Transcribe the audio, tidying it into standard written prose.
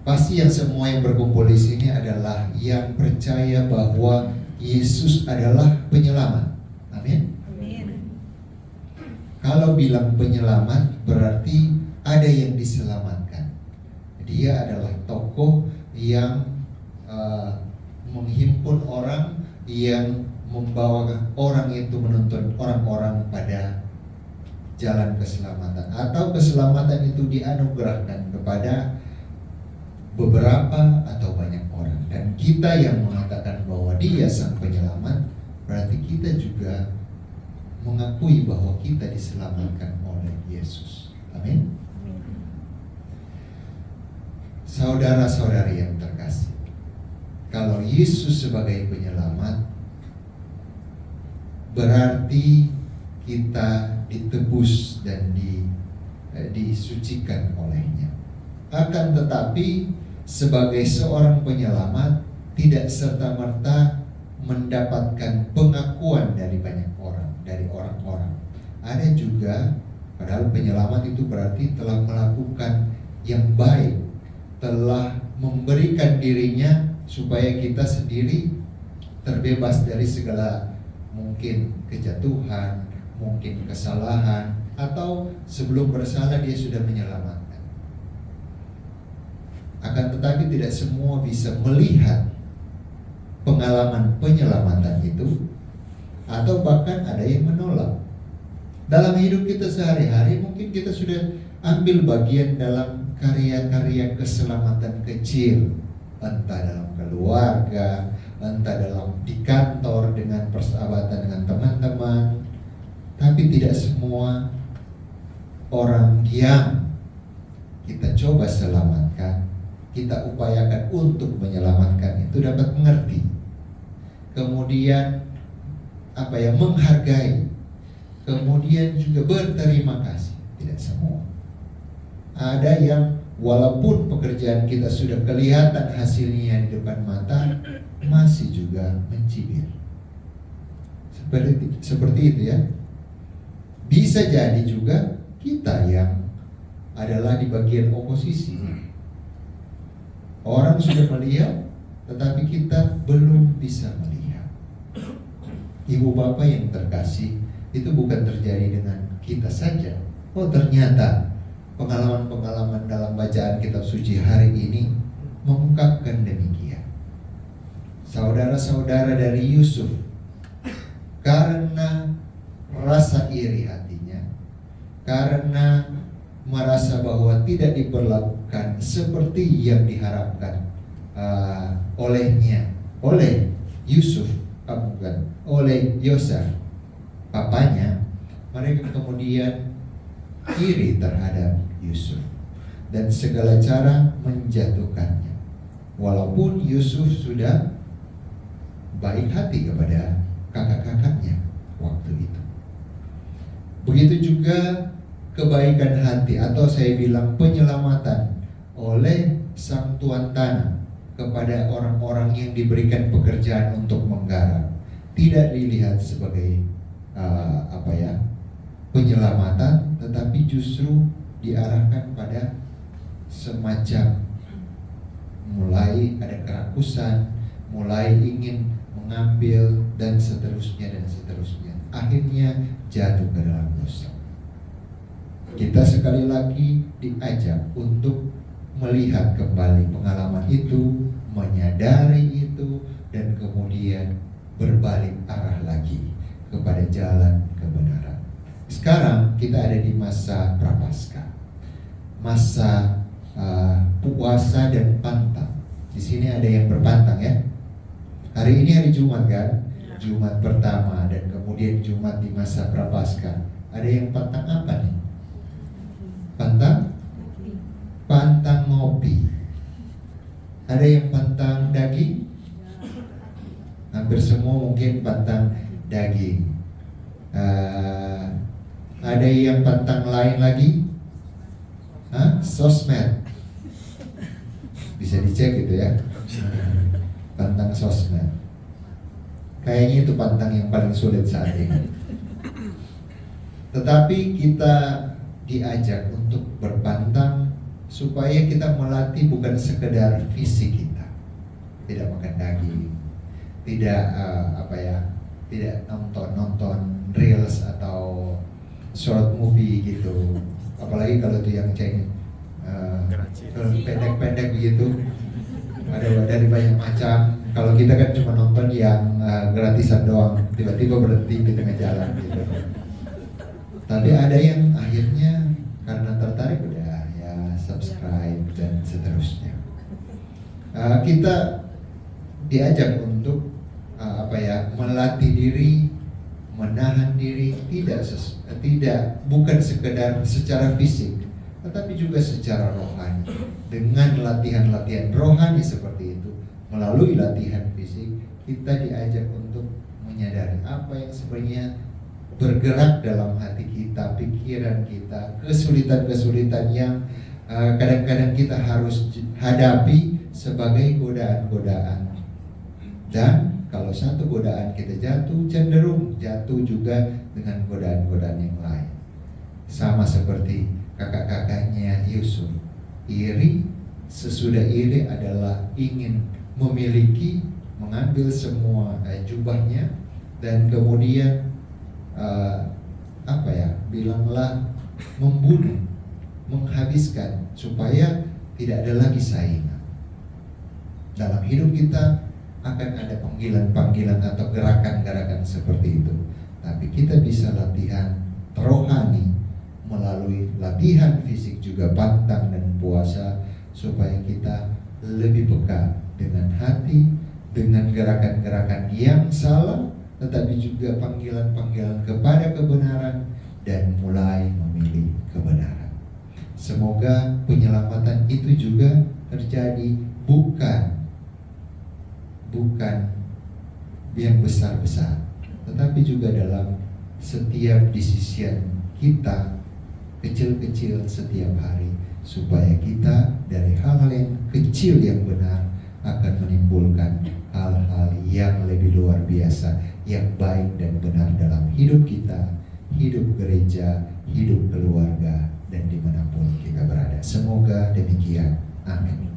Pasti yang semua yang berkumpul di sini adalah yang percaya bahwa Yesus adalah penyelamat. Amin. Amin. Kalau bilang penyelamat berarti ada yang diselamatkan. Dia adalah tokoh yang menghimpun orang, yang membawa orang itu menuntun orang-orang pada jalan keselamatan, atau keselamatan itu dianugerahkan kepada beberapa atau banyak orang. Dan kita yang mengatakan bahwa Dia sang penyelamat, berarti kita juga mengakui bahwa kita diselamatkan oleh Yesus. Amin. Saudara-saudari yang terkasih, kalau Yesus sebagai penyelamat, berarti kita ditebus dan disucikan olehnya. Akan tetapi sebagai seorang penyelamat tidak serta-merta mendapatkan pengakuan dari banyak orang, dari orang-orang. Ada juga, padahal penyelamat itu berarti telah melakukan yang baik, telah memberikan dirinya supaya kita sendiri terbebas dari segala mungkin kejatuhan, mungkin kesalahan, atau sebelum bersalah dia sudah menyelamatkan. Akan tetapi tidak semua bisa melihat pengalaman penyelamatan itu, atau bahkan ada yang menolak. Dalam hidup kita sehari-hari mungkin kita sudah ambil bagian dalam karya-karya keselamatan kecil, entah dalam keluarga, entah dalam di kantor dengan persahabatan dengan teman-teman. Tapi tidak semua orang yang kita coba selamatkan, kita upayakan untuk menyelamatkan itu dapat mengerti, kemudian menghargai, kemudian juga berterima kasih. Tidak semua. Ada yang walaupun pekerjaan kita sudah kelihatan hasilnya di depan mata, masih juga mencibir. Seperti itu ya. Bisa jadi juga kita yang adalah di bagian oposisi. Orang sudah melihat, tetapi kita belum bisa melihat. Ibu bapak yang terkasih, itu bukan terjadi dengan kita saja. Oh, ternyata pengalaman-pengalaman dalam bacaan kitab suci hari ini mengungkapkan demikian. Saudara-saudara dari Yusuf, karena rasa iri hatinya, karena merasa bahwa tidak diperlakukan seperti yang diharapkan oleh Yusuf, oleh Yosef, papanya, mereka kemudian iri terhadap Yusuf dan segala cara menjatuhkannya. Walaupun Yusuf sudah baik hati kepada kakak-kakaknya waktu itu. Begitu juga kebaikan hati, atau saya bilang penyelamatan oleh sang tuan tanah kepada orang-orang yang diberikan pekerjaan untuk menggarap, tidak dilihat sebagai penyelamatan, tetapi justru diarahkan pada semacam mulai ada kerakusan, mulai ingin mengambil, dan seterusnya. Akhirnya jatuh ke dalam dosa. Kita sekali lagi diajak untuk melihat kembali pengalaman itu, menyadari itu, dan kemudian berbalik arah lagi kepada jalan kebenaran. Sekarang kita ada di masa Prapaskah, masa puasa dan pantang. Di sini ada yang berpantang ya. Hari ini hari Jumat kan? Jumat pertama, dan kemudian Jumat di masa Prapaskah. Ada yang pantang apa nih? Pantang ngopi. Ada yang pantang daging? Hampir semua mungkin pantang daging. Ada yang pantang lain lagi? Sosmed. Bisa dicek gitu ya. Pantang sosmed. Kayaknya itu pantang yang paling sulit saat ini. Tetapi kita diajak untuk berpantang supaya kita melatih bukan sekedar fisik kita, tidak makan daging, tidak tidak nonton reels atau short movie gitu, apalagi kalau itu yang cengeng, film pendek-pendek begitu, ada dari banyak macam. Kalau kita kan cuma nonton yang gratisan doang, tiba-tiba berhenti di tengah jalan gitu. Tapi ada yang akhirnya karena tertarik udah ya subscribe dan seterusnya. Kita diajak untuk melatih diri, menahan diri, bukan sekedar secara fisik, tetapi juga secara rohani. Dengan latihan-latihan rohani seperti itu, melalui latihan fisik, kita diajak untuk menyadari apa yang sebenarnya bergerak dalam hati kita, pikiran kita, kesulitan-kesulitan yang kadang-kadang kita harus hadapi sebagai godaan-godaan. Dan kalau satu godaan kita jatuh, cenderung jatuh juga dengan godaan-godaan yang lain. Sama seperti kakak-kakaknya Yusuf, iri, sesudah iri adalah ingin memiliki, mengambil semua jubahnya, dan kemudian bilanglah membunuh, menghabiskan supaya tidak ada lagi saingan. Dalam hidup kita akan ada panggilan-panggilan atau gerakan-gerakan seperti itu, tapi kita bisa latihan rohani melalui latihan fisik juga, pantang dan puasa, supaya kita lebih peka dengan hati, dengan gerakan-gerakan yang salah, tetapi juga panggilan-panggilan kepada kebenaran dan mulai memilih kebenaran. Semoga penyelamatan itu juga terjadi bukan yang besar-besar, tetapi juga dalam setiap decision kita kecil-kecil setiap hari, supaya kita dari hal-hal yang kecil yang benar akan menimbulkan hal-hal yang lebih luar biasa, yang baik dan benar dalam hidup kita, hidup gereja, hidup keluarga, dan dimanapun kita berada. Semoga demikian. Amin.